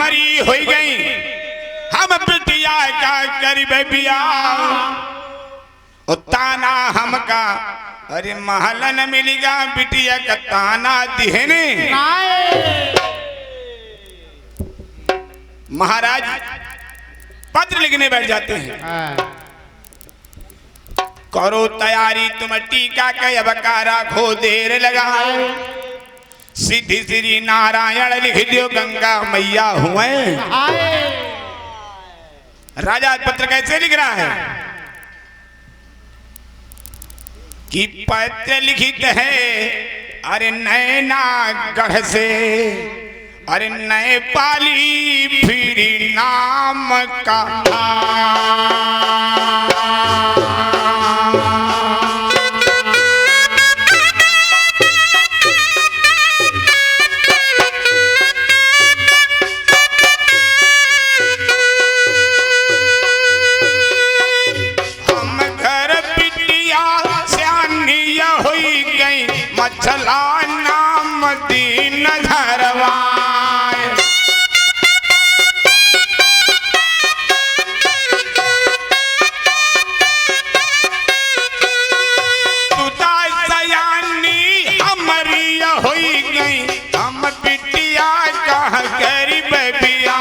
हमारी हो गई हम बिटिया का करी बिया ताना हमका अरे महलन मिलेगा बिटिया का ताना दिहने। महाराज पत्र लिखने बैठ जाते हैं। करो तैयारी तुम टीका के अबकारा खो देर लगा सिद्धि श्री नारायण लिख दियो गंगा मैया हुए। राजा पत्र कैसे लिख रहा है कि पत्र लिखित है अरे नैना गढ़ से अरे नए पाली फिर नाम का मछला नाम दीन धरवाए तुता सयानी हमारी होई गई हम बिटिया कह करी बिया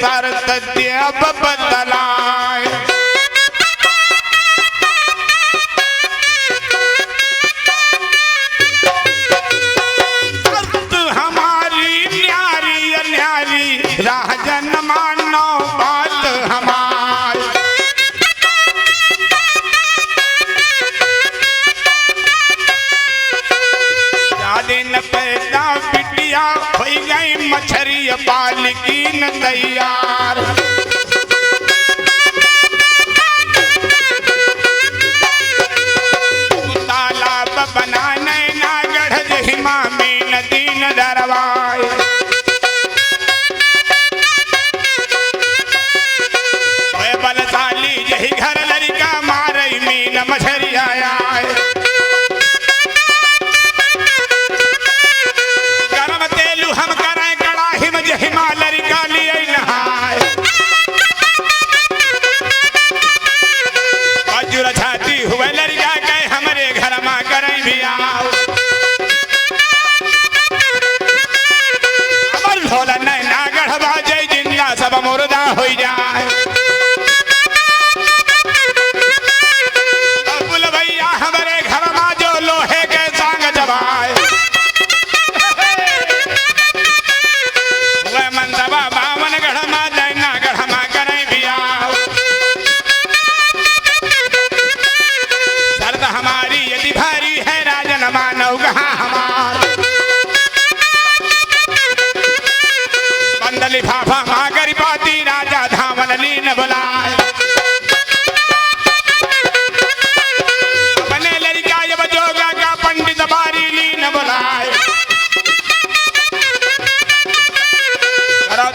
शरत बदलाए हमारी न्यारी न्यारी राजन मानो बात हमारी दिन पैदा बिटिया हो गई मछरी बालिकी न तैयार तालाब बनाने ना गढ़ जहिमा में नदी न दरवाए बलशाली यही घर लड़का मारई मीन मछरी आया हिमालय का लिए नहाए अजुर छाती हुए लड़का गए हमारे घर में करें भी आओ अमर भोला नैना गढ़वा जय जिंदा सब मुर्दा हो जाए बुल भैया हमारे घर में जो लोहे के सांग जबाए मंदबा बावन गढ़मा दैना गढ़मा करें भी आओ शर्त हमारी यदि भारी है राजन मानव कहाँ हमार बंद लिफाफा मागरी पाती राजा धामन लीन बुलाए अपने लड़का जब जोगा का पंडित बारी लीन बुलाए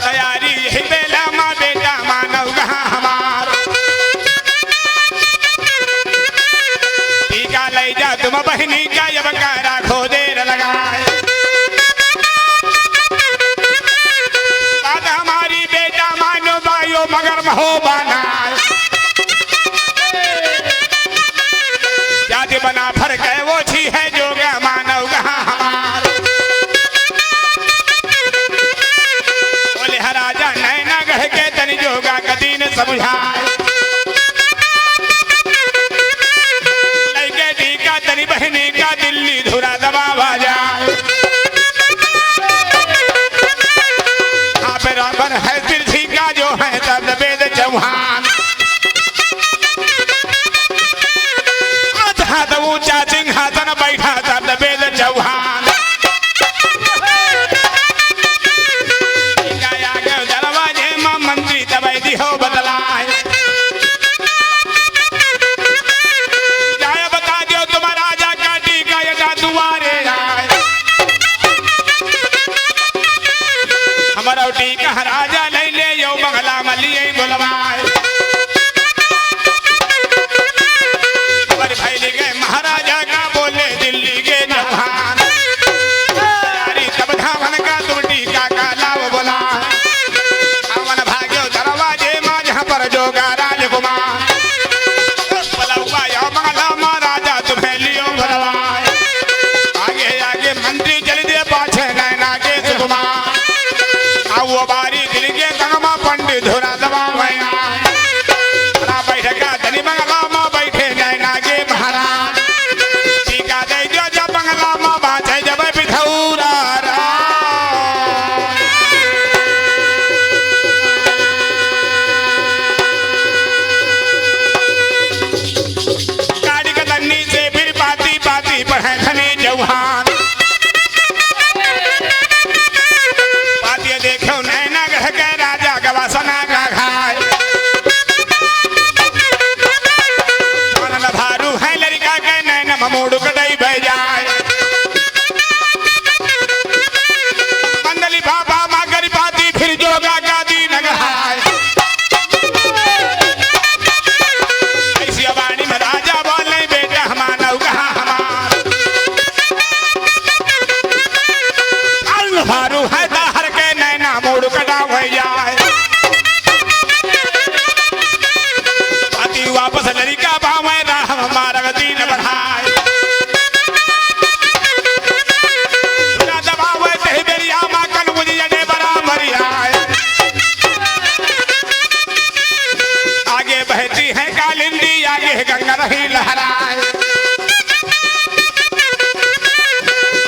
तैयारी यही बेला माँ बेटा मानव कहाँ हमार टीका ले जा तुम बहनी का जब कारा खो देर लगाए बात हमारी बेटा मानो बायो मगर महो बनाए जाति बना फर्क है वो छी है जोगा मानव कहाँ हमार राजा नैना गढ़ के तनि जोगा कदी न समझाए लड़के टीका तनि बहनी का दिल्ली धुरा दबा जाए यहाँ पे रावण है तिरछी का जो है तब वेद चौहान हाथ ऊंचा सिंहासन बैठा तब वेद चौहान मंत्री तब हो बदलाए चौहान पातिया देखो नैना गढ़ के राजा गवासना का घाय भारू है लड़का के नैना ममोड़ कटई बह जाए मंदली बाबा माँ गरी पाती फिर जोगा गादी नगहाय ऐसी वाणी में राजा बोले बेटा हमारा कहा हमार भारू है दाहर के नैना मोड़ कटा बह जाए पाती वापस लड़का बावे हमारा दीन बढ़ाए दबावे तही बेरिया माँ कन मुझे जने बराबर आए आगे बहती है कालिंदी आगे गंगा रही लहराए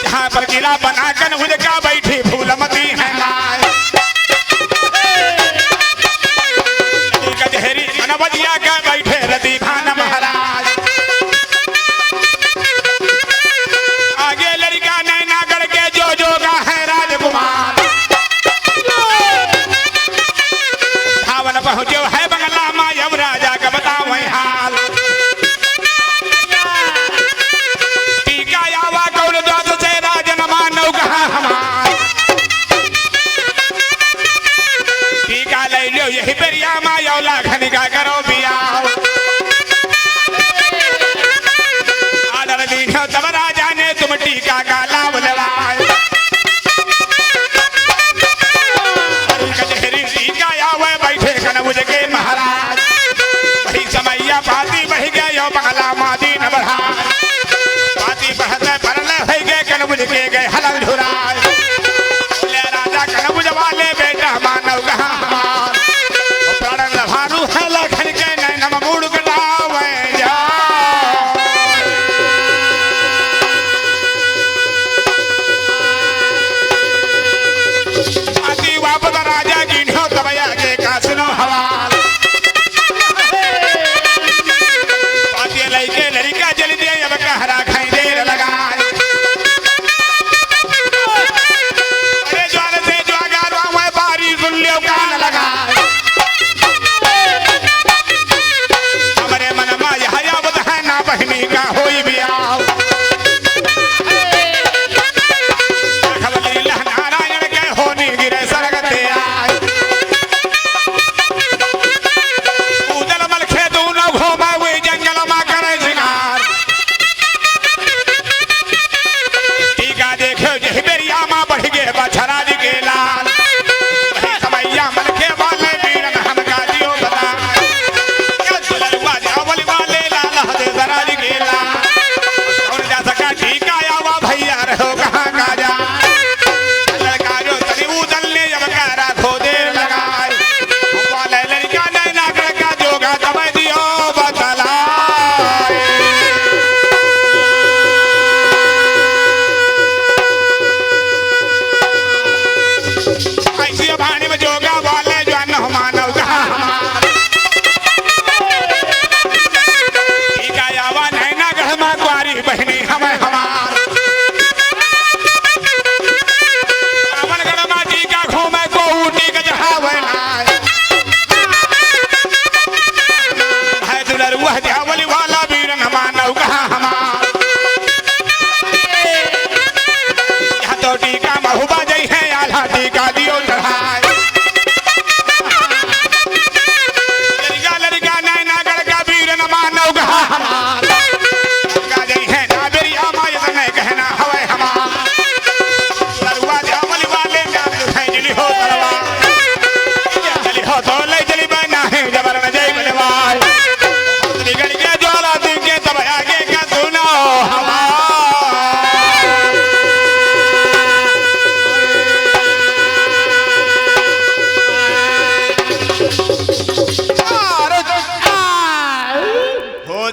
जहाँ पर किला बना कर मुझे क्या बैठी फूलमती है माए कचहरी मनबजिया का बैठे रति खान महाराज पहुंचो है बंगला माँ अब राजा का बताओ हाल टीका आवा कौल द्वाद से राजन मानव कहा हमार टीका ले लो यही पेरिया माँ यौला खनिका करो बियाह आदर दीनो तब राजा ने तुम टीका का लाभ लेवाए मुझे महाराज वही समैया पाती बह गया यो बंगला मादी न बढ़ा पाती बहते परले हो गए कन मुझे के गए हलन ढुराए बोले राजा कन मुझे वाले बेटा मानव कहा हमार प्राण लभारू है लखन के नैन ममूड़ कटावे जा पाती वापस राजा गिनो तब आगे का सुनो हवाल पाती लड़के लड़का जल दिया अब कहरा खाई देर लगाए अरे ज्वाल से ज्वागारवा में बारी सुल्लियों कान लगाए हमारे मन में यह यावत है ना बहनी का होई बियाह नारायण के होनी गिरे सरगते आए छराज के लाल समैया मन के वाले बीरन हम गाजियो बता वाले लाल हदे दराज के लाल और जा सका ठीक आया वा भैया रहो कहाँ गाजा लड़का जो तनी उदल ने जब करा खो देर लगाए वाले लड़का ने नागर का जोगा तब दियो बतला भाणी में जोगा वाले जो अन्न मानव कहा टीका यावा नैना गढ़ में कुआरी बहनी हमें हमार रावण गढ़ में टीका घूमे को ऊटी का जहावे है दुलर वह जावली वाला वीरन मानव कहा हमार यहाँ तो टीका महुबा जई है आल्हा टीका दियो चढ़ाए लड़का नैना गढ़ का वीरन मानव कहा हमार जई है ना बेरी आमा ये नहीं कहना हवे हमार लरुआ जावली वाले जली हो तरवा जली हो तो ले जली बना है जबर न जय बलवाल गढ़ के ज्वाला दिन के तब आगे का सुनो हमार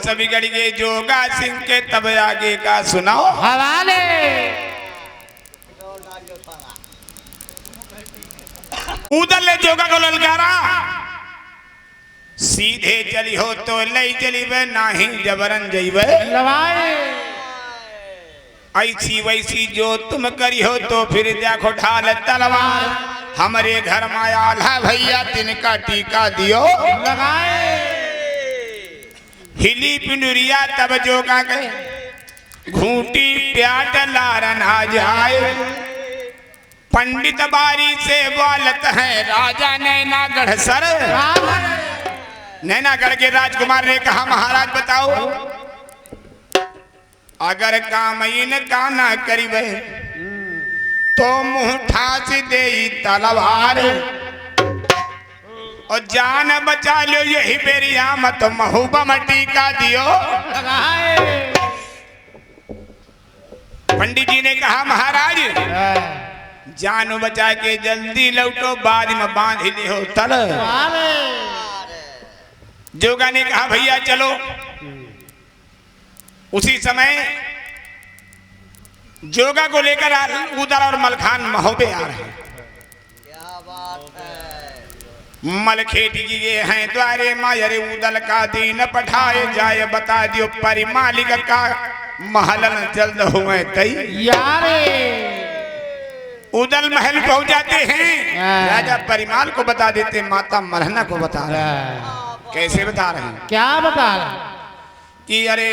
सभी गढ़ के जोगा सिंह के तब आगे का सुनाओ हवाले उधर ले जोगा को ललकारा सीधे चली हो तो ले चली वे नाही जबरन जईबे लवाए ऐसी वैसी जो तुम करी हो तो फिर देखो ढाल तलवार। हमारे घर में आला भैया तिनका टीका दियो लगाए। हिली पिंडुरिया तब जोगा के घूटी प्याट लारन आ जाए। पंडित बारी से बोलत है राजा नैनागढ़ सर। नैनागढ़ के राजकुमार ने कहा महाराज बताओ, अगर काम इनका ना करीबे तो मुंह ठास दे तलवार, और जान बचा लो यही बेरिया मत महूबा मटी का दियो लगाए। पंडित जी ने कहा महाराज जान बचा के जल्दी लौटो, बाद में बांध ले हो तल। जोगा ने कहा भैया चलो। उसी समय जोगा को लेकर उदल और मलखान महोबे आ रहे हैं। क्या बात है। मलखेट जी ये हैं द्वारे मायरे उदल का दीन पठाए जाए, बता दियो परि मालिक का महलन जल्द हुए तई। उदल महल पहुंच जाते हैं, राजा परिमाल को बता देते, माता मरहना को बता रहे हैं। कैसे बता रहे हैं? क्या बता रहे कि अरे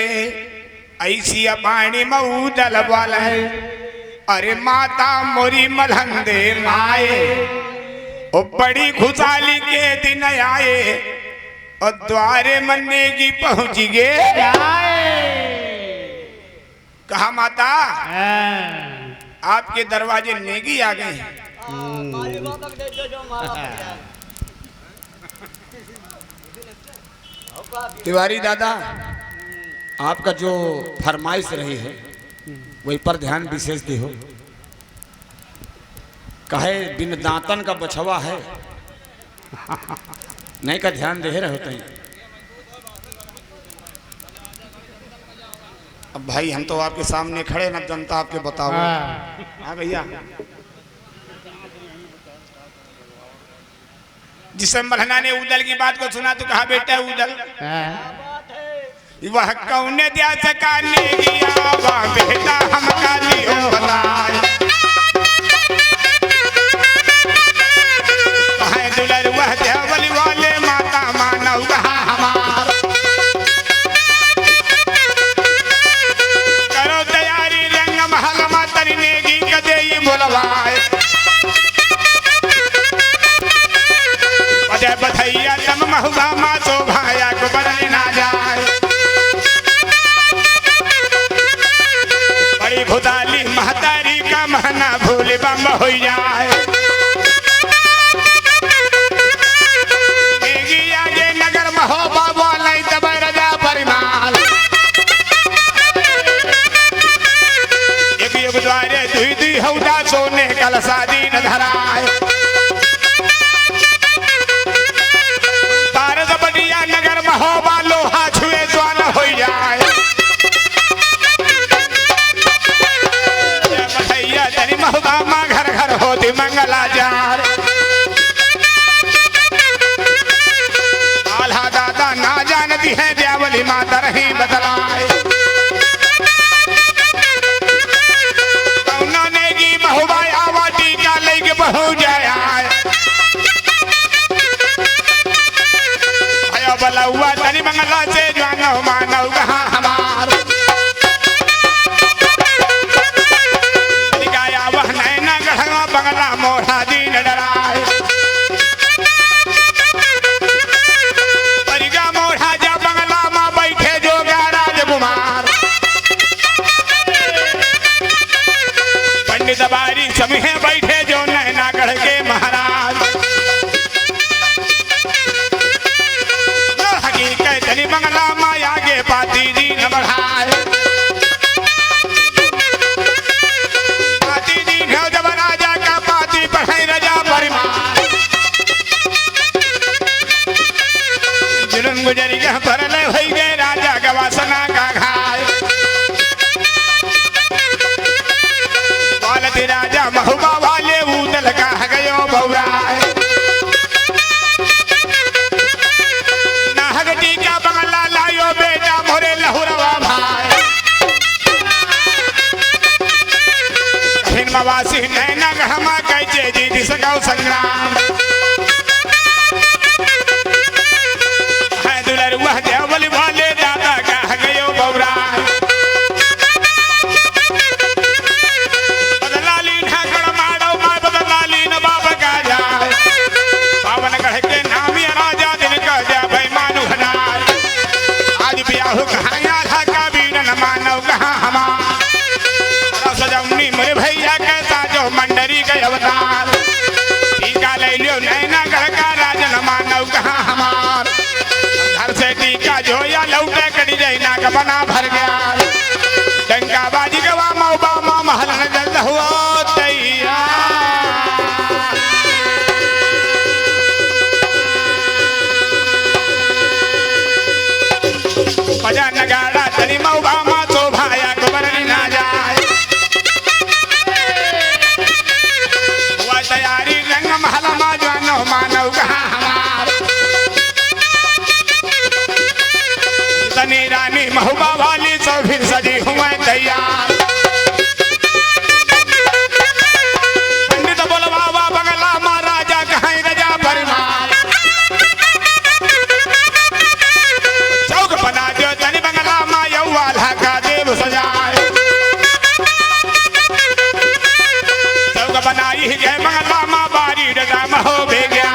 ऐसी पानी में उदल वाला है, अरे माता मोरी मलहंदे माए, ओ बड़ी खुशहाली के दिन आए, और द्वारे मन्ने की पहुंच गए। कहा माता आपके दरवाजे नेगी आ गए हैं। तिवारी दादा आपका जो फरमाइश रही है वही पर ध्यान विशेष दे हो। कहे बिन दांतन का बछवा है नहीं का ध्यान दे रहे होते हैं। अब भाई हम तो आपके सामने खड़े ना, जनता आपके बताओ। हाँ भैया, जिससे मलहना ने उदल की बात को सुना तो कहा बेटा उदल वह कौने दिया सकाने गया वह बेटा हमका लियो बताए। कहे दुलर वह देवल वाले माता मानव कहा हमार, करो तैयारी रंग महल माता नेगी कदे ही बोलवाए। अजय बधैया तम महुआ मा तो भाया को बदल ना जाए। बड़ी खुदाली महतारी का महना भूल बम हो जाए। आगे नगर महोबा बोलाई तब रजा परिमाल, एक युग द्वारे दुई दुई हौदा सोने कल शादी न धराए। पारद बढ़िया नगर महोबा लोहा छुए स्वान हो जाए। भैया तरी महोबा माँ घर घर होती मंगला जार। आल्हा दादा ना जानती है ब्यावली माता रही बतलाए। उन्होंने की महुबा आवाटी का लेके बहु जाया। भयो बला हुआ तनी मंगला से जानो मानव कहाँ हमार। गाया वह नैना गढ़वा बंगला मोढ़ा दीन डराए। परिगा मोढ़ा जा बंगला माँ बैठे जो राजकुमार। पंडित बारी समीहे बैठे जो नैनागढ़ के महाराज। हकीकत तनी बंगला माँ आगे पाती दी न बढ़ाए। पाती दी न जब राजा का पाती पढ़ाई रजा परिमार। जुलूम गुजरी गह भरले होई गए राजा गवासना का घाय। बोलती राजा महुबा वाले उदल का गयो बौराए। नाहगटी का बंगला लायो बेटा मोरे लहुरवा भाई। हम कैचे जीत सकाओ संग्राम है दुलरुआ देवल वाले दादा कह गयो बौरा बदलाली ठाकड़ मारो मार बदलाली न बाबा का जाए पावन गढ़ के नाम या राजा दिन का जा भाई मानु हनार आज ब्याह कहाया था कबीर न मानव कहाँ हमार सजमनी मेरे भैया कहता जो मंडरी के अवतार टीका ले लियो नैना गढ़ का राजन मानव कहाँ हमार घर से टीका जो या लौटे कड़ी जैना का बना भर गया डंका बाजी गवा मौबा माँ महल न जल्द हुआ तैयार बजा नगाड़ा तनी मौबा माँ तो भाया को बरनी ना जाए हुआ तैयारी रंग महल माँ जानो मानव कहाँ हमार तनी रानी महुबा वाली तो फिर सजी हुए तैयार पंडित बोलवावा बगला महाराजा कहाँ रजा परिमार चौक बना दो तनी बंगला माँ यौवाला का देव सजाए चौक बनाई है बंगला माँ बारी रजा महो बेग्या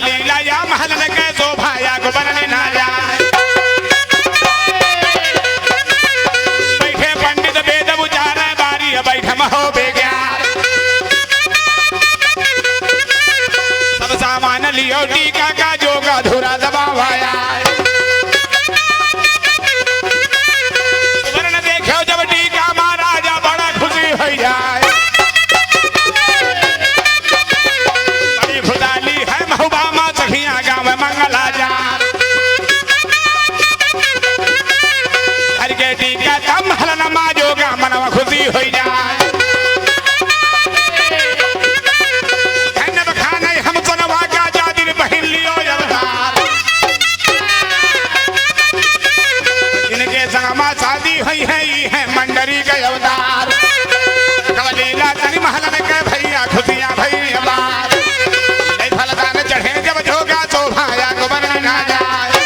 लीला या महल में कैसो भाया को बनने ना जाए बैठे पंडित वेद उचारे बारी बैठे महो बेग्यार सब सामान लियो टीका का जोगा धुरा दबावाया वर्ण देखो जब टीका महाराजा बड़ा खुशी हो जाए गाँव मंगला जार हर के टीका तम हल नमा जोगा मनवा खुशी हो जाए धन्य बखाने हम सनवा का जादिन पहन लियो जलदार इनके संगमा शादी हुई है मंडरी के अवतार कवलीला तनी महल में के भैया खुशियां भैया बार फलदान चढ़े जब जोगा तो भाया को बनने ना जाए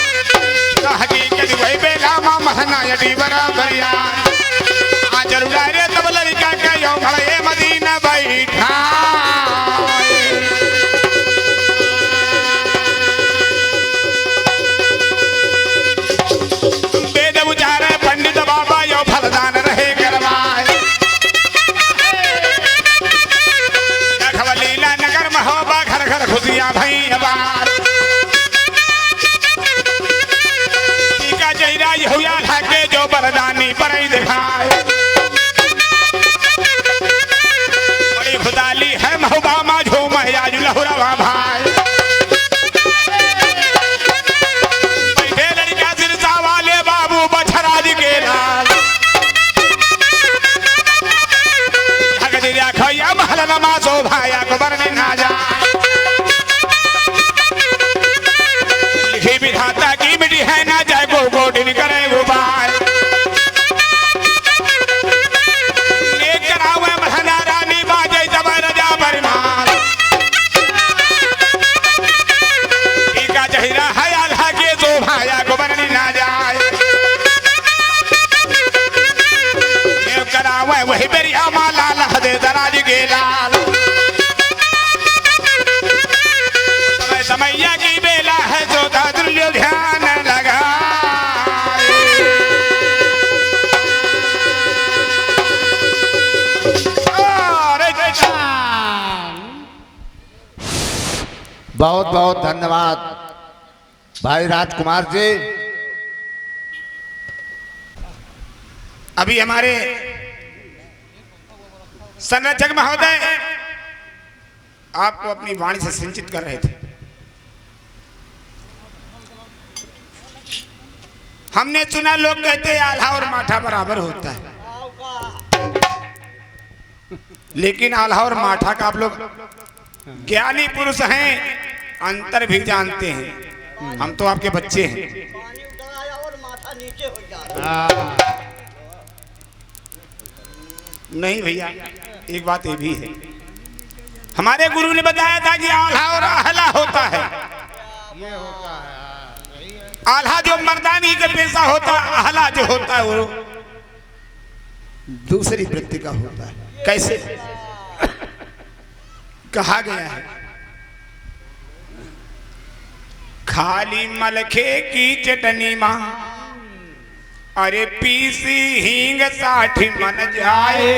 तो हकीकत वही बेला माँ महना यदि बराबर यार आज रुलारे तब लड़का का यो भले मदीना बैठा वेद उचारे पंडित बाबा यो फलदान रहे करवाए लीला नगर महोबा घर घर खुशियां भई अबार टीका जयरा यहुया ढाके जो बरदानी परई दिखाए बड़ी खुदाली है महोबा मा झूम आज लहुरा भाई बैठे लड़का सिरसा वाले बाबू बछराज के लाल खैया महल नमा सो भाया को बरने ना जाए लिखी विधाता की मिट्टी है ना जाए को गोटिन करे वो बाय एक करावे महना रानी बाजे तब रजा परिमार टीका चहिरा है आल्हा के सो भाया को बरने ना जाए करावे वही मेरी अमा लाल हदे दराज के लाल समैया की बेला है जो दादुल्यो ध्यान लगा बहुत बहुत धन्यवाद भाई राजकुमार जी। अभी हमारे संरक्षक महोदय आपको अपनी वाणी से सिंचित कर रहे थे। हमने सुना लोग कहते हैं आल्हा और माठा बराबर होता है, लेकिन आल्हा और माठा का आप लोग ज्ञानी पुरुष हैं, अंतर भी जानते हैं। हम तो आपके बच्चे हैं। पानी उतर आया और माथा नीचे हो जा। नहीं भैया, एक बात ये भी है, हमारे गुरु ने बताया था कि आल्हा और आहला होता है। ये होता है। आल्हा जो मर्दानी का पेशा होता है, आहला जो होता है वो दूसरी वृत्ति का होता है। कैसे कहा गया है, खाली मलखे की चटनी मां, अरे पीसी हींग 60 मन जाए।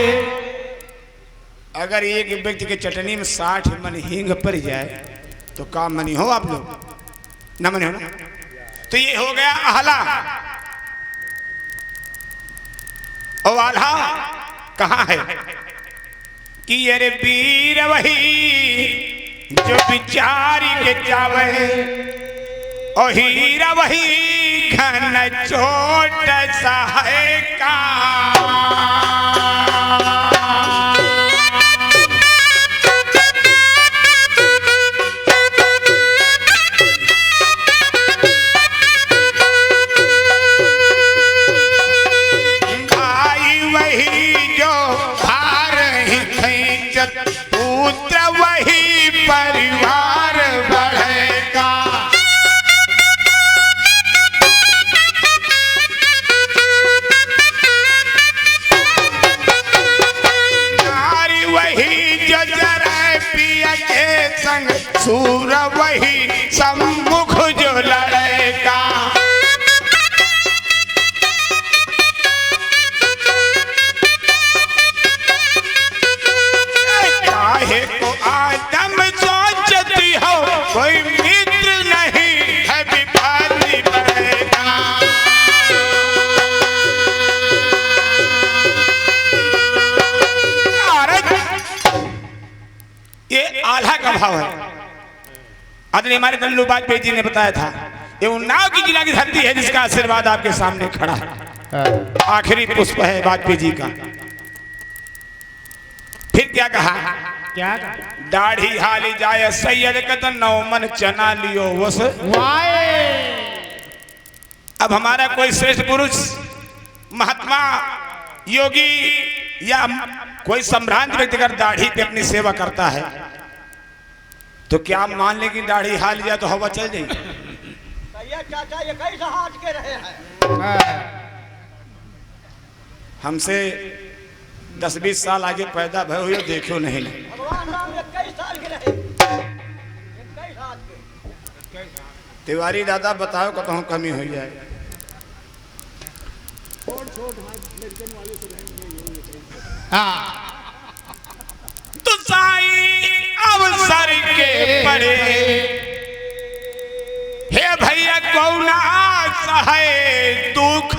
अगर एक व्यक्ति के चटनी में 60 मन हींग पड़ जाए तो काम मनी हो आप लोग, न मनी हो ना। तो ये हो गया आहला। और आल्हा कहाँ है कि अरे वीर वही जो बिचारी के जावे, और हीरा वही घन चोट सहे का। पुत्र वही परिवार बढ़ेगा। नारी वही जो जरे पिया के संग, सूर वही सम्मुख जो लड़ेगा। को आदम सोचती हो कोई मित्र नहीं है, विपत्ति बढ़ेगा। ये आल्हा का भाव है। आदरणीय हमारे दल्लू वाजपेयी जी ने बताया था, ये उन्नाव की जिला की धरती है जिसका आशीर्वाद आपके सामने खड़ा है। आखिरी पुष्प है वाजपेयी जी का। फिर क्या कहा, क्या दाढ़ी हाली जाए सैयद कतन 9 मन चना लियो वस। अब हमारा कोई श्रेष्ठ पुरुष, महात्मा, योगी या कोई सम्रांत व्यक्ति अगर दाढ़ी पे अपनी सेवा करता है तो क्या आप मान लें कि दाढ़ी हाल जाए तो हवा चल जाएगी? चाचा ये कैसा हाथ के रहे हैं। हमसे 10-20 साल आगे पैदा भय हुए देखो नहीं। भगवान राम 21 साल के रहे, 21 साल के। तिवारी दादा बताओ कतहु कमी हो जाए। तो साईं अवसर के पड़े हे भैया कौना सहे दुख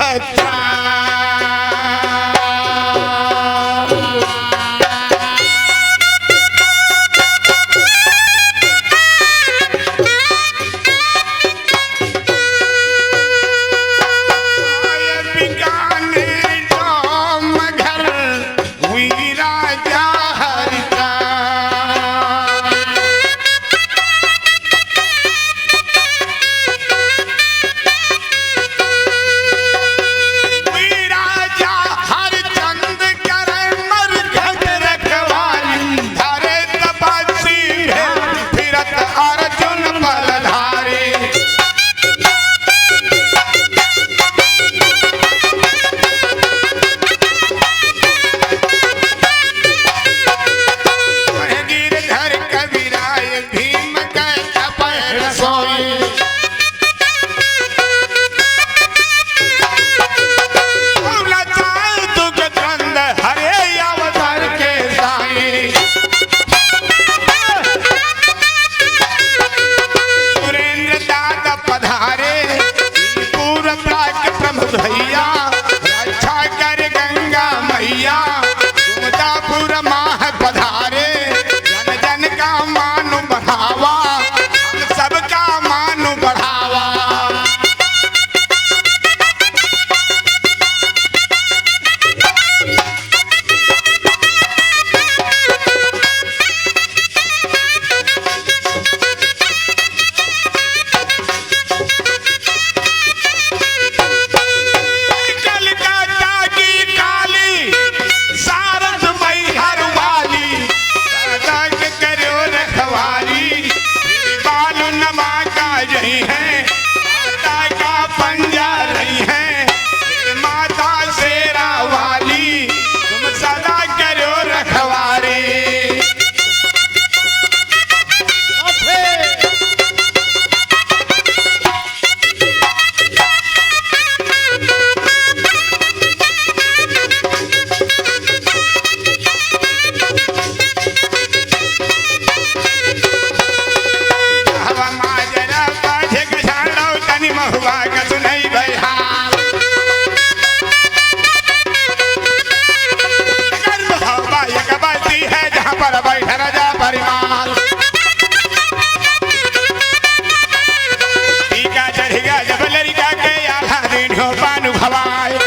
खवाए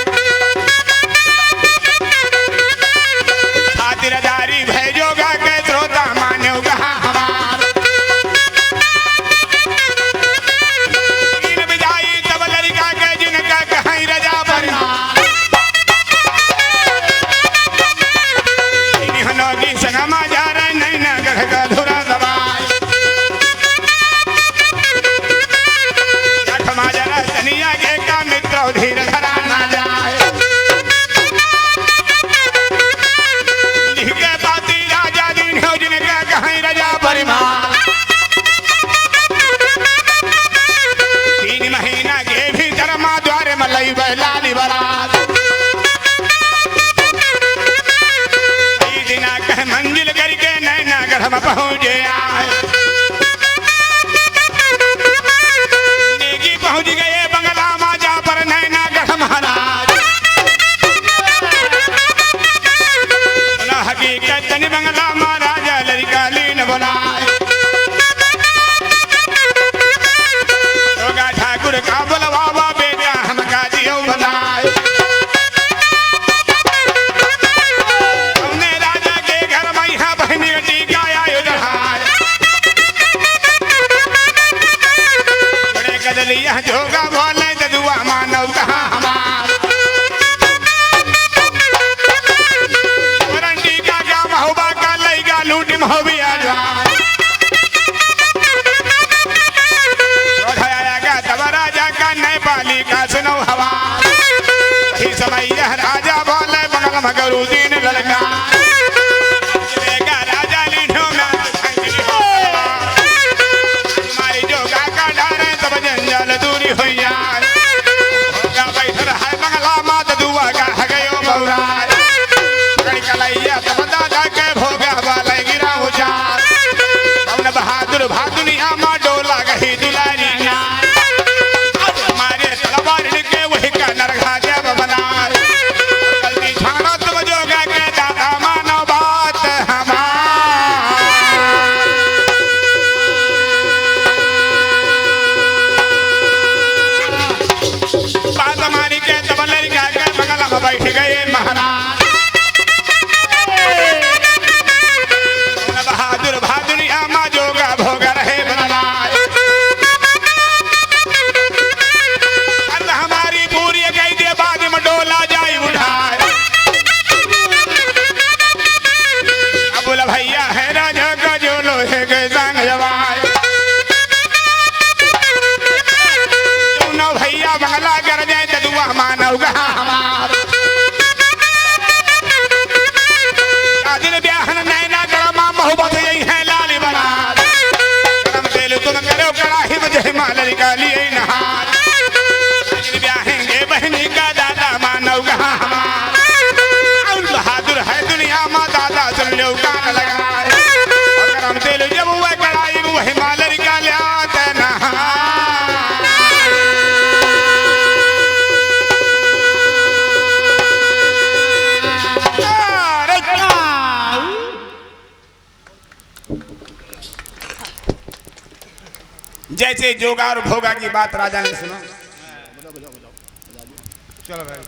खातिरदारी भेजोगा के श्रोता मानो कहा हमार इन विदाई तब लड़का के जिनका कहीं रजा परिमाण इन्होंने संगमा जा रहे नहीं ना गढ़ का धुरा दबाए जरा तनिया के का मित्र धीर धरा ना जाए लिखे बाती राजा दिन हो जिनका कहीं रजा परिमाण 3 महीना के भीतर माँ द्वारे मलई लाली बरात कई दिना कह मंजिल करके नैना गढ़ में पहुंचे आए नेगी पहुंच गए बंगला माजा पर नैना गढ़ महाराज ना हकीकत तनि बंगला महाराजा लड़का लीन बुलाए ठाकुर का बुलवावा बेटा हमका जियो बनाए हमने राजा के घर में यहाँ बहनी टीका आयो चढ़ाए बड़े कदलिया जोगा बोले ददुआ मानव कहा हमार टीका का महोबा का लईगा लूटी महोबिया जाए नेपाली का सुनो हवा ही समय यह राजा बोले बंगल मगरू दीन ललका राजा लीठो में हमारी जोगा का डारे तब जंजाल दूरी हुई जाए बैठल है बंगला मात दुआ का गयो बौरार कलैया तब दादा के भोगा वाले गिरा उचार हमने बहादुर भादुनिया माँ डोला गही दुलारी बैठ गए महाराज बहादुर भादुनिया माँ जोगा भोगा रहे बनवाए हमारी पूरी गई दे बाद में डोला जाई उठाए अबुल भैया है राजा का जो लोहे के संग जवाए दोनों भैया बंगला कर जाए ददुआ मानव कहा हमार मोहब्बत यही है लाली बरात गरम तेल तुम करो कड़ाही में जयमाल निकालिए नहार ब्याहेंगे बहनी का दादा मानव कहा हमार बहादुर है दुनिया माँ दादा सुन लो कान लगाए गरम तेल जब हुआ कड़ाही में वही माल निकाले आते नहार जैसे जोगा और भोगा की बात राजा ने सुना चलो भाई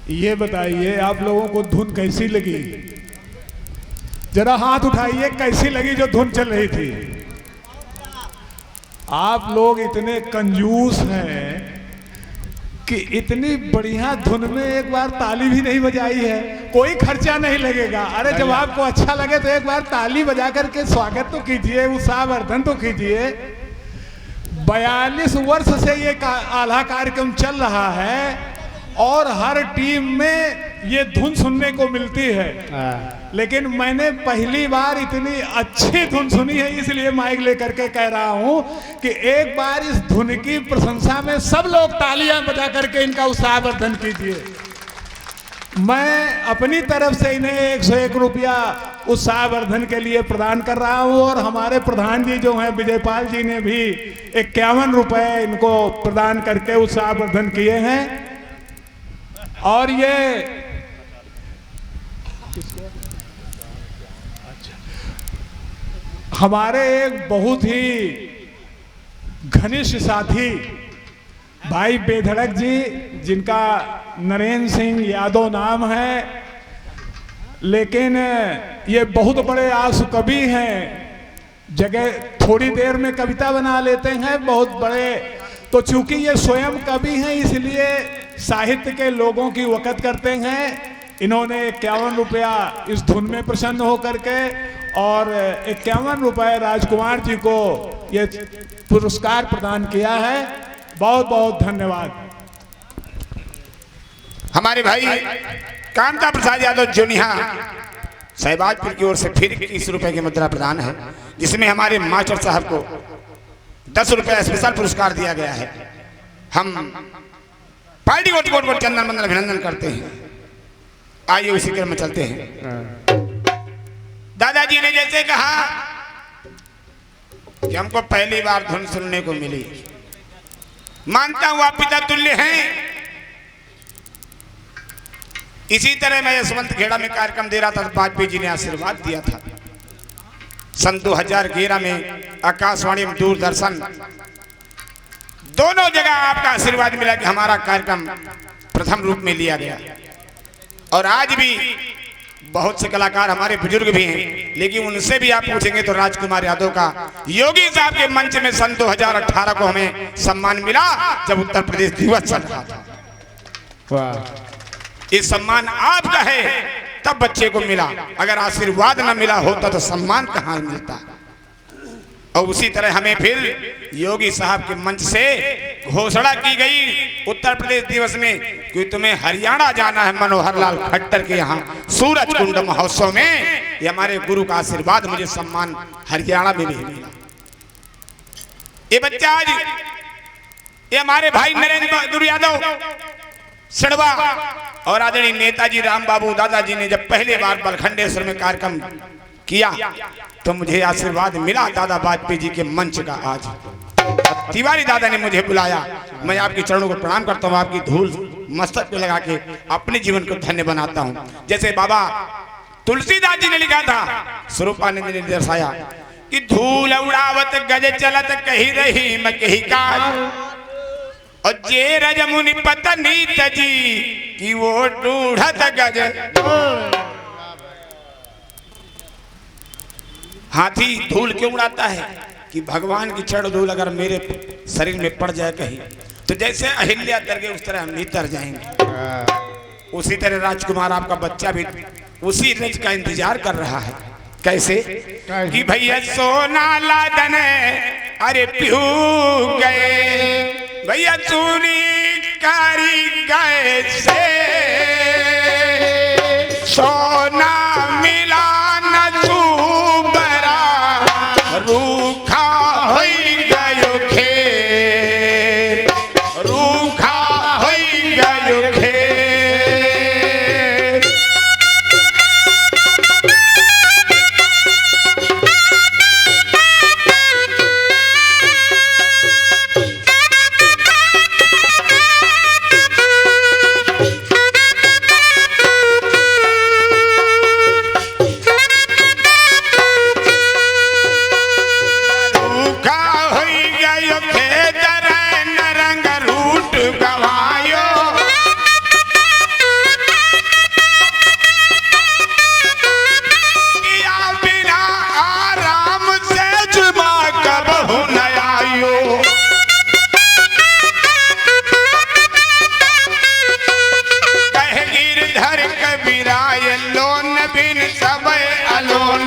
ये बताइए आप लोगों को धुन कैसी लगी? जरा हाथ उठाइए, कैसी लगी जो धुन चल रही थी? आप लोग इतने कंजूस हैं कि इतनी बढ़िया धुन में एक बार ताली भी नहीं बजाई है। कोई खर्चा नहीं लगेगा। अरे जब आपको अच्छा लगे तो एक बार ताली बजा करके स्वागत तो कीजिए, उत्साहवर्धन तो कीजिए। 42 वर्ष से ये आल्हा कार्यक्रम चल रहा है और हर टीम में ये धुन सुनने को मिलती है, लेकिन मैंने पहली बार इतनी अच्छी धुन सुनी है, इसलिए माइक लेकर के कह रहा हूं कि एक बार इस धुन की प्रशंसा में सब लोग तालियां बजा करके इनका उत्साहवर्धन कीजिए। मैं अपनी तरफ से इन्हें 101 रुपया उत्साहवर्धन के लिए प्रदान कर रहा हूं और हमारे प्रधान जी जो हैं विजयपाल जी ने भी 51 रुपए इनको प्रदान करके उत्साहवर्धन किए हैं। और ये हमारे एक बहुत ही घनिष्ठ साथी भाई बेधड़क जी, जिनका नरेंद्र सिंह यादव नाम है, लेकिन ये बहुत बड़े आंसू कवि हैं। जगह थोड़ी देर में कविता बना लेते हैं, बहुत बड़े। तो चूंकि ये स्वयं कवि हैं इसलिए साहित्य के लोगों की वक़्त करते हैं। इन्होंने 51 रुपया इस धुन में प्रसन्न होकर के और 51 रुपये राजकुमार जी को ये पुरस्कार प्रदान किया है। बहुत बहुत धन्यवाद। हमारे भाई कांता प्रसाद यादव जोनिहा सहबाजपुर की ओर से फिर 21 रुपए की मुद्रा प्रदान है, जिसमें हमारे मास्टर साहब को 10 रुपया स्पेशल पुरस्कार दिया गया है। हम पार्टी कोट कोट कोट चंदन मंदन अभिनंदन करते हैं। आइए उसी क्रम में चलते हैं। दादाजी ने जैसे कहा कि हमको पहली बार धुन सुनने को मिली, मानता हूं आप पिता तुल्य हैं। इसी तरह मैं यशवंत खेड़ा में कार्यक्रम दे रहा था, वाजपेयी जी ने आशीर्वाद दिया था। सन 2011 में आकाशवाणी एवं दूरदर्शन दोनों जगह आपका आशीर्वाद मिला कि हमारा कार्यक्रम प्रथम रूप में लिया गया। और आज भी बहुत से कलाकार हमारे बुजुर्ग भी हैं, लेकिन उनसे भी आप पूछेंगे तो राजकुमार यादव का योगी साहब के मंच में सन 2018 को हमें सम्मान मिला, जब उत्तर प्रदेश दिवस चल रहा था। वाह, ये सम्मान आपका है, तब बच्चे को मिला। अगर आशीर्वाद न मिला होता तो सम्मान कहाँ मिलता। और उसी तरह हमें फिर योगी साहब के मंच से घोषणा की गई उत्तर प्रदेश दिवस में कि तुम्हें हरियाणा जाना है मनोहर लाल खट्टर के यहाँ सूरज कुंड महोत्सव में। ये हमारे गुरु का आशीर्वाद, मुझे सम्मान हरियाणा में भी मिला। ये बच्चा आज, ये हमारे भाई नरेंद्र बहादुर यादव सड़वा और आदरणीय नेताजी राम बाबू दादाजी ने जब पहले बार बलखंडेश्वर में कार्यक्रम किया तो मुझे आशीर्वाद मिला दादा वाजपेयी जी के मंच का। आज तिवारी दादा ने मुझे बुलाया, मैं आपके चरणों को प्रणाम करता हूँ, आपकी धूल मस्तक पे लगा के अपने जीवन को धन्य बनाता हूँ। जैसे बाबा तुलसीदास जी ने लिखा था, स्वरूपानंद ने दर्शाया कि धूल उड़ावत गज चलत कही रही मैं कही काज, और जे रजमुनि पत्नी तजी कि वो ढूढ़त गज। हाथी धूल क्यों उड़ाता है कि भगवान की चढ़ धूल अगर मेरे शरीर में पड़ जाए कहीं तो जैसे अहिल्या तर गए उस तरह हम भी तर जाएंगे। उसी तरह राजकुमार आपका बच्चा भी उसी रज का इंतजार कर रहा है। कैसे कि भैया सोना लादन अरे पीहू गए, भैया चूनी कारी गए से सोना मिला न चूबरा रूखा होई गयो खेत, रूखा होई गयो खेत।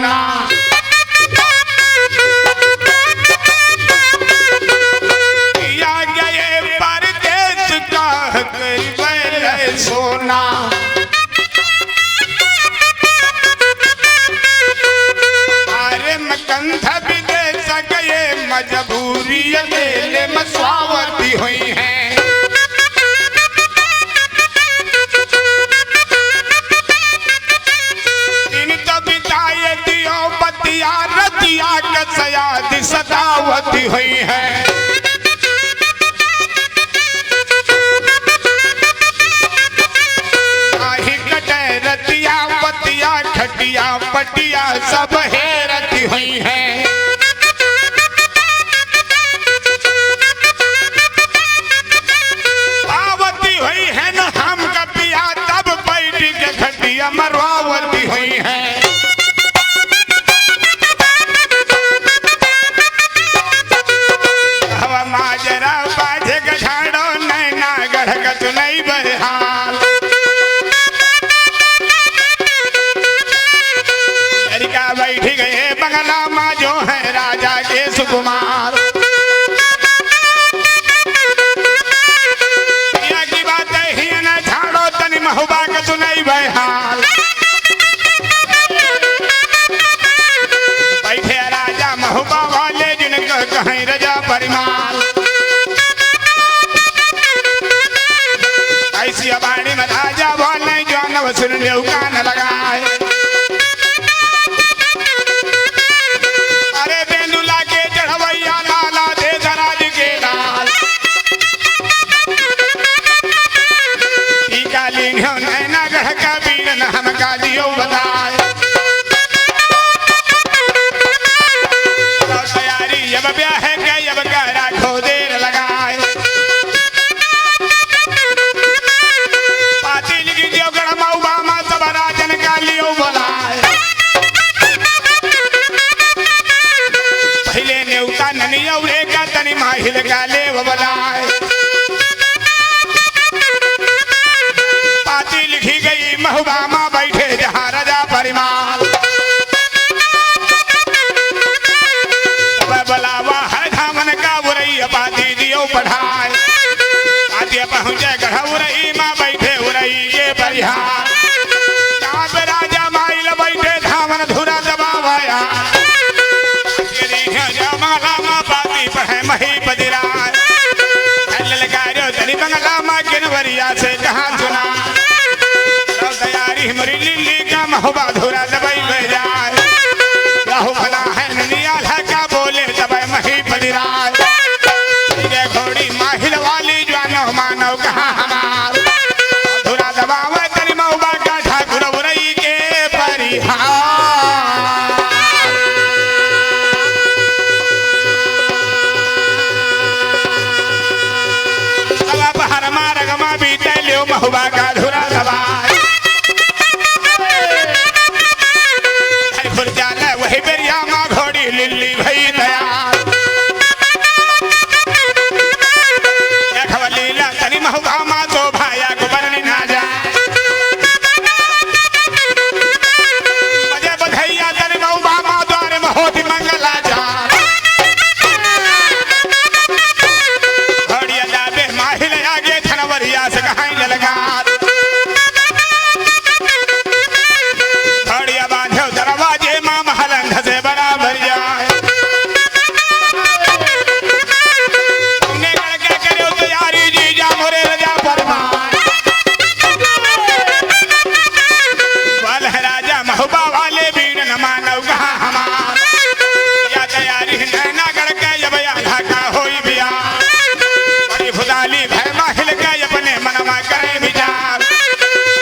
सोना। या गए परदेस का कर सोना। अरे मकंध भी दे सके मजबूरी ले मसवावती हुई है। इन तो बिताए दियो बतिया रतिया कसयाद सदावती हुई है। आही कटे रतिया बतिया खटिया पटिया सब हेरती हुई है। आवती हुई है न हम कपिया तब बैठ के खटिया मरवावती हुई है। हवा माजरा बाजे गठाड़ो नैना गढ़ कच नहीं बरहाल। लड़का बैठ गए बंगला माँ जो है राजा के सुकुमार। की बात ही न झाड़ो तनी महुबा का सुनाई बहाल। बैठे राजा महुबा वाले जिनको कहीं रजा परिमाल। ऐसी अबाणी में राजा बोले जो नव सुन कान लगाए। अरे बेंदुला के चढ़वैया लाला दे दराज के लाल। काली नैना गढ़ का बीन हम कालियो बताए। तैयारी जब ब्याह है जब करा खो देर लगाए। पाती लिखी दियो गढ़ मऊबा मा सब राजन कालियो बुलाए। पहले नेवता ननिया का तनी माहिल काले वो बुलाए। पाती लिखी गई महुबा माँ बैठे जहाँ राजा परिमाल। बलावा है धामन का उरई पाती दियो पढ़ाए। पाती पहुँचे गढ़ उरई माँ बैठे उरई के परिहार। राजा माइल बैठे धामन धुरा दबावाया। माला माँ पाती पढ़े मही पदिरार। ललकारो तनी बंगला माँ किनवरिया से कहा सुना। तैयारी मरी लिल्ली का महुबा धुरा दबाई बह जाए। राहु भला है ननियाल है का बोले दबाई मही पदिराज। घोड़ी माहिल वाली जानो मानव कहा हमार। धुरा दबावे तनी महुबा का ठाकुर उरई के परिहार। अब हर मारग मा बीते लियो महुबा का धुरा दबाए। वही बेरिया माँ घोड़ी लिल्ली भई तैयार। लीला तनी महुबा माँ तो भाया को बरनी ना जाए। बजे बधैया तनी महुबा माँ द्वारे महोती मंगला जा। घोड़िया जाबे माहिल आगे थनवरिया से कहाई ललगा। घोड़िया बांधो दरवाजे माँ महलंग से बराबर जाए। तुमने लड़के करे तैयारी जी जा मोरे रजा परमार। वाल है राजा महुबा वाले बीन न मानव कहा हमार। या तैयारी नैना गढ़ के जब आधा का होई बिया। बड़ी फुदाली भय माहिल के अपने मनमा करे विचार।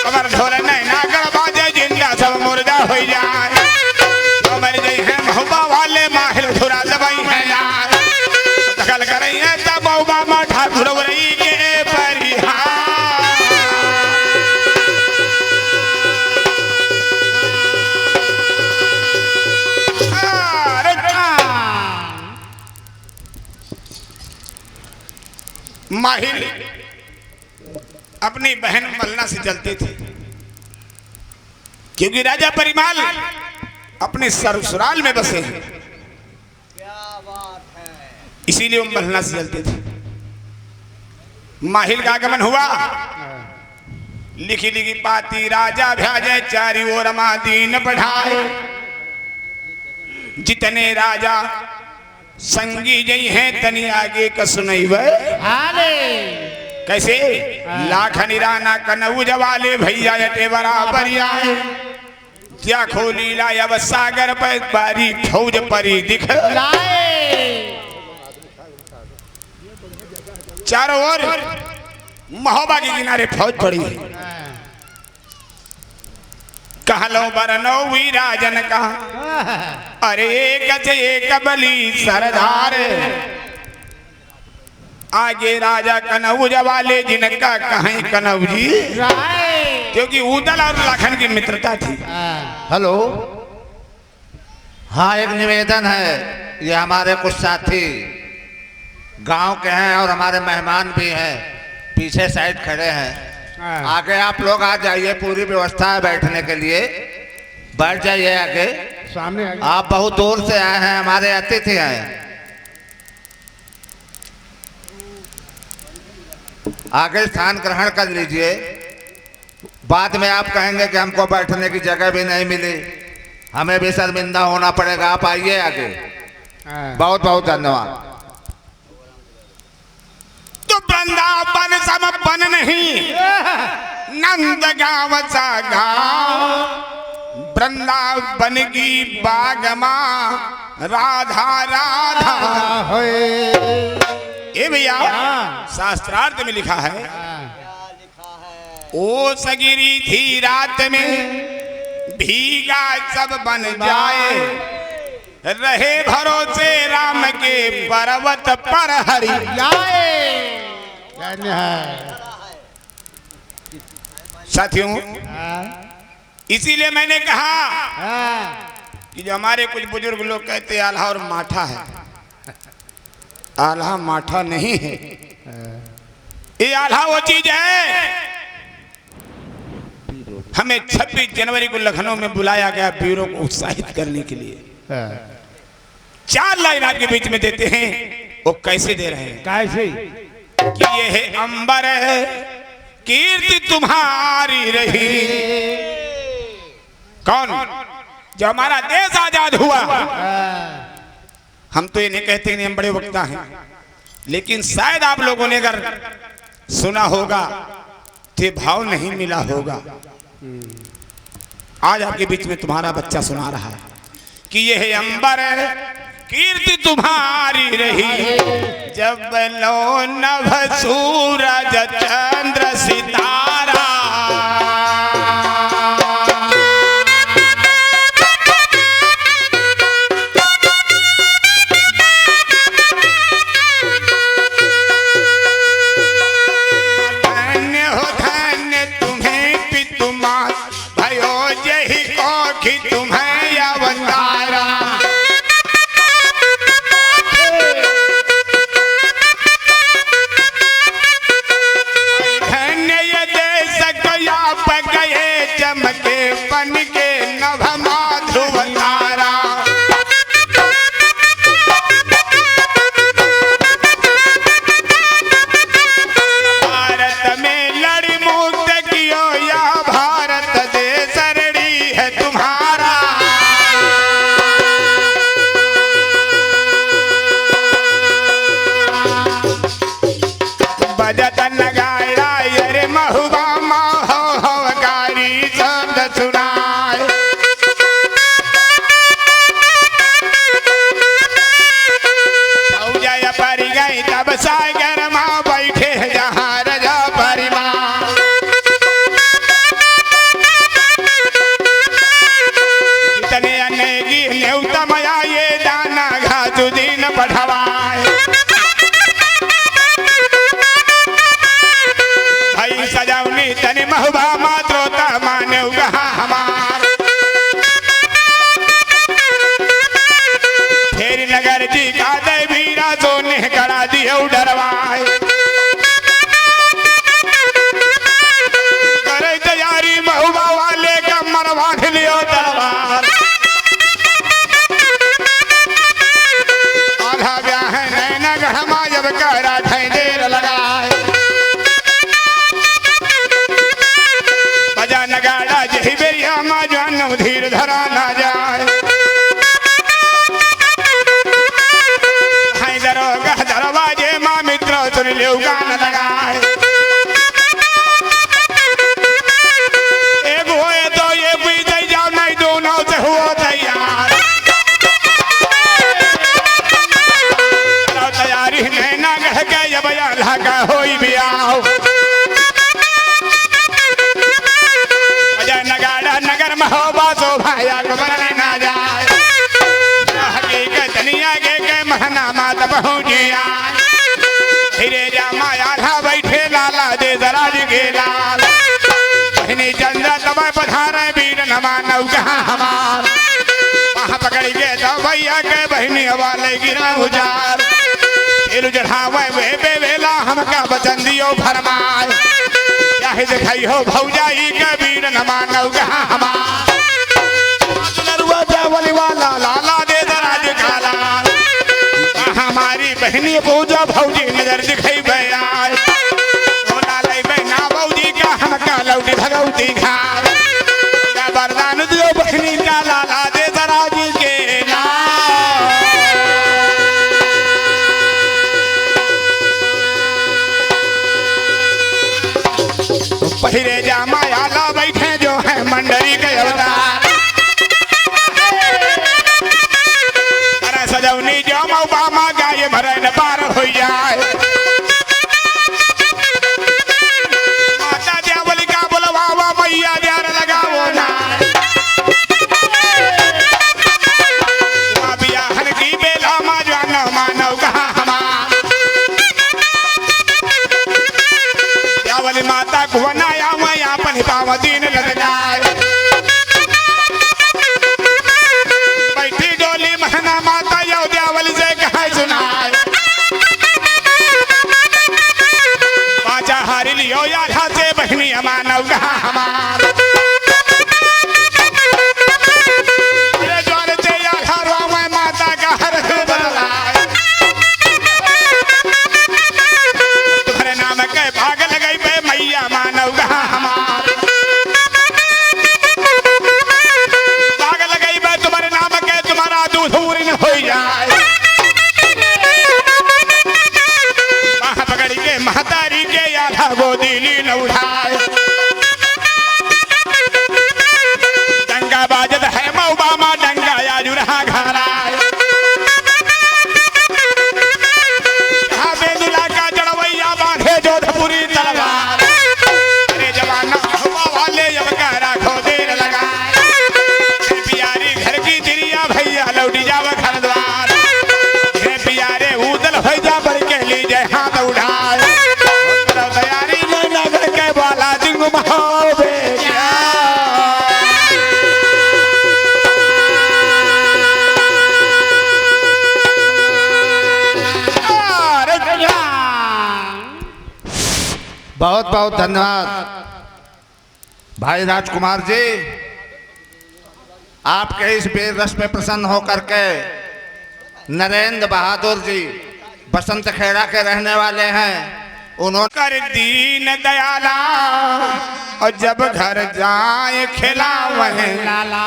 कमर ढोल नैना गढ़ बाजे जिंदा सब मुर्दा हो जाए। मर गई है महुबा वाले माहिल धुरा दबाई है यार। दखल कर रही है तब महुबा माँ ठाकुर उरई के परिहार। माहिल अपनी बहन मलना से चलते थे क्योंकि राजा परिमाल अपने ससुराल में बसे हैं, क्या बात है। इसीलिए वो मलहना से जलते थे। माहिल का आगमन हुआ, लिखी लिखी पाती राजा भ्याजे चारी ओर दीन बढ़ाए। जितने राजा संगी जई हैं तनी आगे का सुनई कैसे लाख निराना कनौज वाले भैया यटे बराबर आए। क्या खोली लाया अब सागर पर बारी फौज परी दिख चारों ओर महोबा के किनारे फौज पड़ी है। कहलो बरनो राजन का अरे एक बली सरदार। आगे राजा कनौज वाले जिनका कहीं कनौजी, क्योंकि उदल और लाखन की मित्रता थी। हेलो, हाँ एक निवेदन है, ये हमारे कुछ साथी गांव के हैं और हमारे मेहमान भी हैं, पीछे साइड खड़े हैं। आगे आप लोग आ जाइए, पूरी व्यवस्था है बैठने के लिए, बैठ जाइए आगे। सामने आगे। आप बहुत दूर से आए हैं, हमारे अतिथि हैं। आगे स्थान ग्रहण कर लीजिए, बाद में आप कहेंगे कि हमको बैठने की जगह भी नहीं मिली, हमें भी शर्मिंदा होना पड़ेगा। आप आइए आगे। बहुत बहुत धन्यवाद। तो वृंदावन समपन नहीं, नंद गाँव सा गाँव, वृंदावन की बागमा राधा राधा। ये भैया शास्त्रार्थ में लिखा है, क्या लिखा है। ओ सगिरी थी रात में भीगा सब बन जाए, रहे भरोसे राम के पर्वत पर हरि साथियों, इसीलिए मैंने कहा कि जो हमारे कुछ बुजुर्ग लोग कहते हैं आल्हा और माठा है, आल्हा माठा नहीं है। ये आल्हा वो चीज है, हमें 26 जनवरी को लखनऊ में बुलाया गया वीरों को उत्साहित करने के लिए। 4 लाइन आपके बीच में देते हैं, वो कैसे दे रहे हैं। कैसे? कि ये है अंबर कीर्ति तुम्हारी रही। कौन? जो हमारा देश आजाद हुआ। हम तो ये नहीं कहते नहीं हम बड़े वक्ता हैं, लेकिन शायद आप लोगों ने अगर सुना होगा तो भाव नहीं मिला होगा। आज आपके बीच में तुम्हारा बच्चा सुना रहा है कि ये है अंबर कीर्ति तुम्हारी रही, जब लो नभ सूरज चंद्र सितारा। धन्य हो धन्य तुम्हें पितुमात भयो जही कोखी तुम्हें अवतारा। चमके बन के नभ माधुव तारा। भारत में लड़ी मुक्त कियो या भारत देश रड़ी है तुम्हारा। बजत नगाड़ा अरे महुआ तब सागर माँ बैठे जहाँ रजा परिमा। जितने अनेगी न्यूतम ये दाना घातु दिन बढ़वाए। भाई सजावनी तने महुबा मात्रोता माने उगहा हमार। फेर नगर जी का दे भीरा सोने कड़ा दियो डरवाए। करे तैयारी महुबा वाले का मरवा लियो दरबार। कहीं देर लगाए बजा नगाड़ा जही बेरिया माँ जानो धीर धरा ना जाए हाय दरोगा दरवाजे माँ मित्र सुन लियो गान लगाए एक होए तो ये भी दे जाओ नहीं दोनों से हुआ तैयार तैयारी नैना गढ़ के जब अल्लाह का होई बियाह नगाड़ा नगर में हो बासो भाया खबर ना जाए हकीकत दुनिया के महना मात पहुंचिया हिरे जामा आधा बैठे लाला दे दराज के लाल बहनी चंद्र तब पधारे वीर न मानव कहाँ हमार वहाँ पकड़ के तो भैया के बहनी वाले गिरा उजार फिर चढ़ावे वे बेवेला हमका बचन दियो फरमाए चाहे दिखाई हो भौजाई के वीर न मानव कहाँ हमार नरुआ चावली वाला लाला दे दराज काला हमारी बहनी पूजा भौजी नजर दिखाई बयार ओ लाले बहना भौजी का हमका लौटी भगवती खार वरदान दियो बहनी का लाला दे दराज के पहिरे जामा आला बैठे जो है मंडली के अवतार अरे सजौनी जामा बामा गाय भरे न पार हो जाए माता देवली का बुलवावा मैया द्यार लगावो ना बियाहन की बेला माँ जानो मानव कहाँ हमार देवली माता को बनाया मैं अपन पावदीन लग जाए बैठी डोली महना माता यो देवली से कहा सुनाए पाचा हारी लियो यार से बहनी मानव कहाँ हमार द्वार से यार मैं माता का हर बदलाए तुम्हारे नाम के भाग लगाई पे मैया मानव कहाँ हमार भाग लगाई पे तुम्हारे नाम के तुम्हारा दूध न हो जाए वहाँ पकड़ के महतारी के आधा गोदी लीन उठाए डंगा बाजत है मऊबामा डंगा याजू रहा घराए बेदिला का जड़वैया बांधे जोधपुरी तलवार अरे जवाना वाले जब का राखो देर लगाए प्यारी घर की दिरिया भैया लौटी जाव घर द्वार प्यारे उदल भैया बढ़ के लीजिए हाथ उठाए तैयारी में नगर के बाला जिंग महोबे बहुत बहुत धन्यवाद भाई राजकुमार जी, आपके इस वीर रस में प्रसन्न होकर के नरेंद्र बहादुर जी बसंत खेड़ा के रहने वाले हैं, उन्होंने कर दीन दयाला और जब घर जाए खिलावे लाला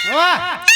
वाह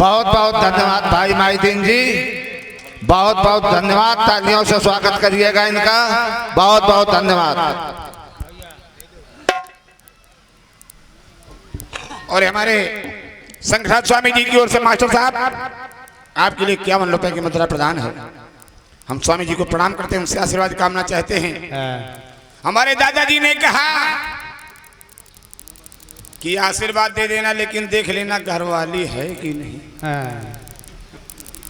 बहुत बहुत धन्यवाद भाई माहिदीन जी, बहुत बहुत धन्यवाद। तालियों से स्वागत करिएगा इनका, बहुत बहुत धन्यवाद। और हमारे शंकरनाथ स्वामी जी की ओर से मास्टर साहब आपके लिए 51 रुपए की मुद्रा प्रदान है। हम स्वामी जी को प्रणाम करते हैं, उनसे आशीर्वाद कामना चाहते हैं। हमारे दादाजी ने कहा कि आशीर्वाद दे देना लेकिन देख लेना घरवाली है कि नहीं।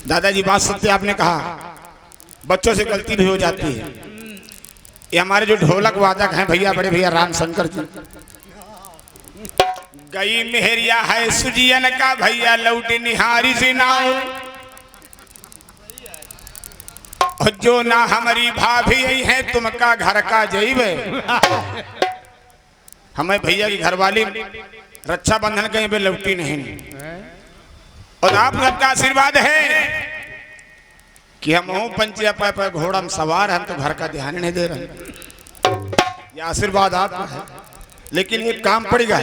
दादाजी बात सत्य आपने कहा, बच्चों से गलती भी हो जाती है। ये हमारे जो ढोलक वादक हैं भैया, बड़े भैया राम शंकर जी, गई मेहरिया है सुजियन का भैया लौटे निहारी से नाव, और जो ना हमारी भाभी यही है तुमका घर का जैब। हमें भैया की घरवाली रक्षाबंधन कहीं पे लौटी नहीं, और आप सबका आशीर्वाद है कि हम पंचे पर घोड़ा में सवार, हम तो घर का ध्यान नहीं दे रहे। ये आशीर्वाद आपका है, लेकिन ये काम पड़ेगा।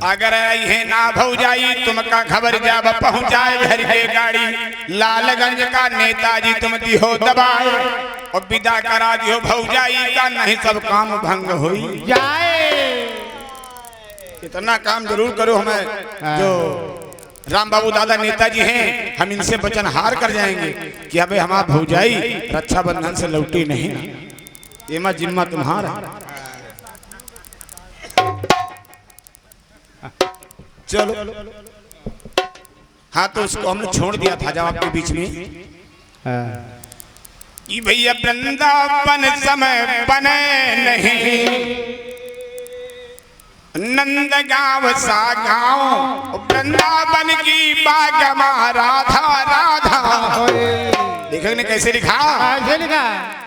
अगर है ना भौजाई तुमका खबर जाब पहुंचाए घर के गाड़ी, लालगंज का नेताजी तुम दिहो दबाए, और विदा करा दियो भौजाई का, नहीं सब काम भंग हो जाए। इतना काम जरूर करो। हमें जो राम बाबू दादा नेताजी हैं, हम इनसे वचन हार कर जाएंगे कि अबे हमारा भौजाई रक्षाबंधन से लौटी नहीं, ये मत जिम्मा तुम्हारा। चलो हाँ, तो उसको हमने छोड़ दिया था जब आपके बीच में कि भैया वृंदावन समय बने नहीं, नंद गांव सा गांव वृंदावन की बागमा राधा राधा। देखो ने कैसे लिखा,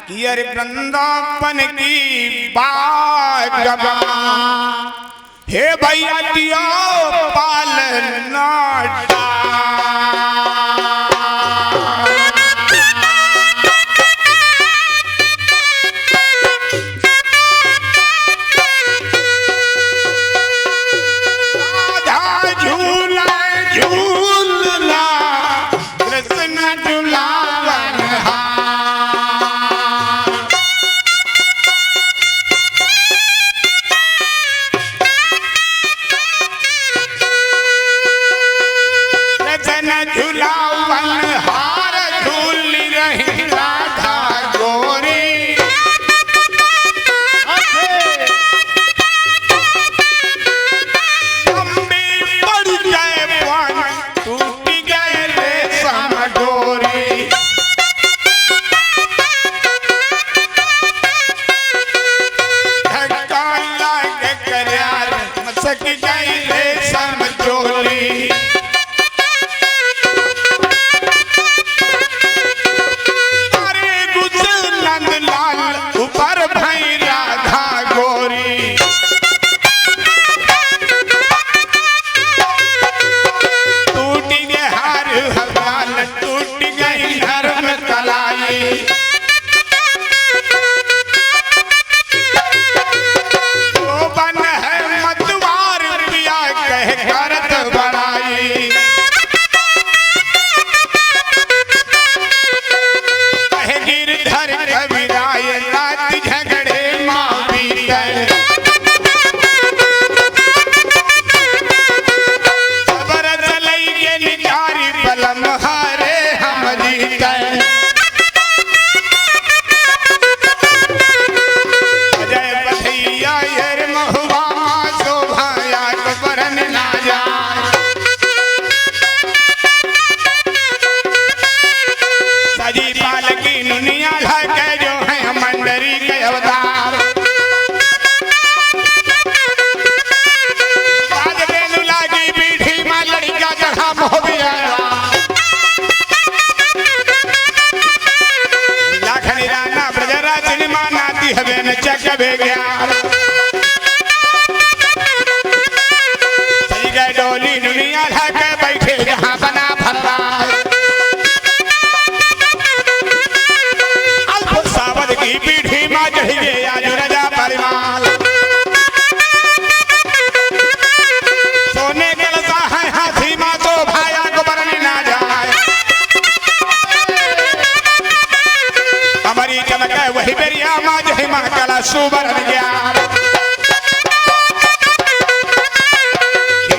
कि अरे वृंदावन की बागमा, हे भैया दियो पालना सुबरन ज्ञान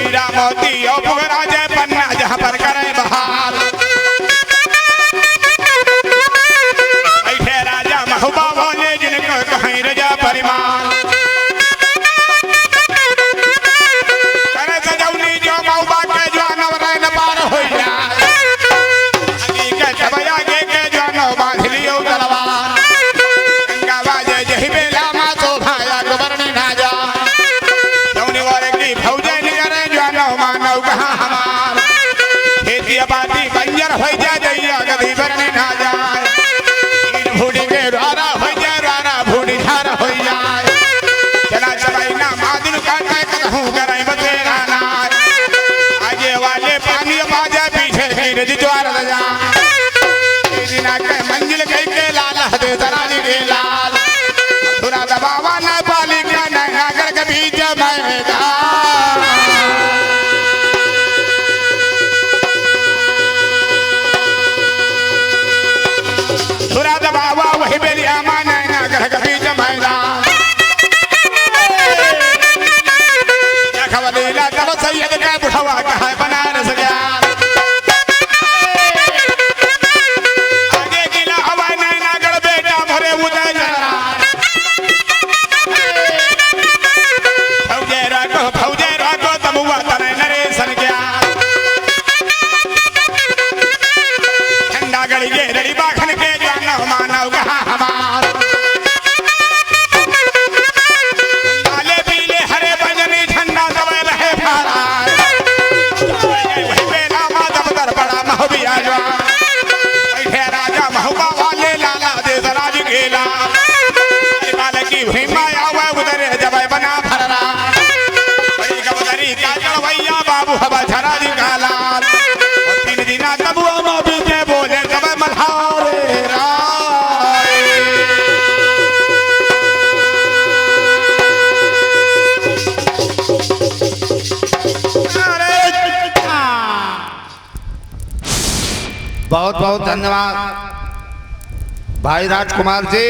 हीरा मोती और पुगरा जय पन्ना जहाँ पर करे बहार ऐठे राजा महुबा बोले जिनको कहीं रजा परिमाण करे सजौनी जो महुबा के जवानों रैन पार हो जाए हकीकत भैया के जवानों बांध लियो तलवार गंगा बाजे जही बेला मा तो भाया गोबरनी ना जा जौनी वाले की फौजे निकरे जवानों मानव कहाँ हमार खेती आबादी बंजर हो जाए जइया गदी बरनी ना जाए इन भूडी के द्वारा हो जाए द्वारा भूडी धार हो जाए चला चलाई ना मादिन काटे कहूँ करे बतेरा नार आगे वाले पानी बाजे पीछे गिर ज्वार रजा दिना के मंजिल कई के लाल हदे तरानी के लाल थोड़ा दबावा न पाली का नगर के बीच मैदान थोड़ा दबावा वही बेलिया माने नगर के बीच मैदान या खवलीला तब सैयद का बुढ़वा कहा बनारस गया बाबू हवा झरा निकाला और 3 दिना तबुआ में बीते बोले तब मल्हारे राय बहुत बहुत धन्यवाद भाई राजकुमार जी।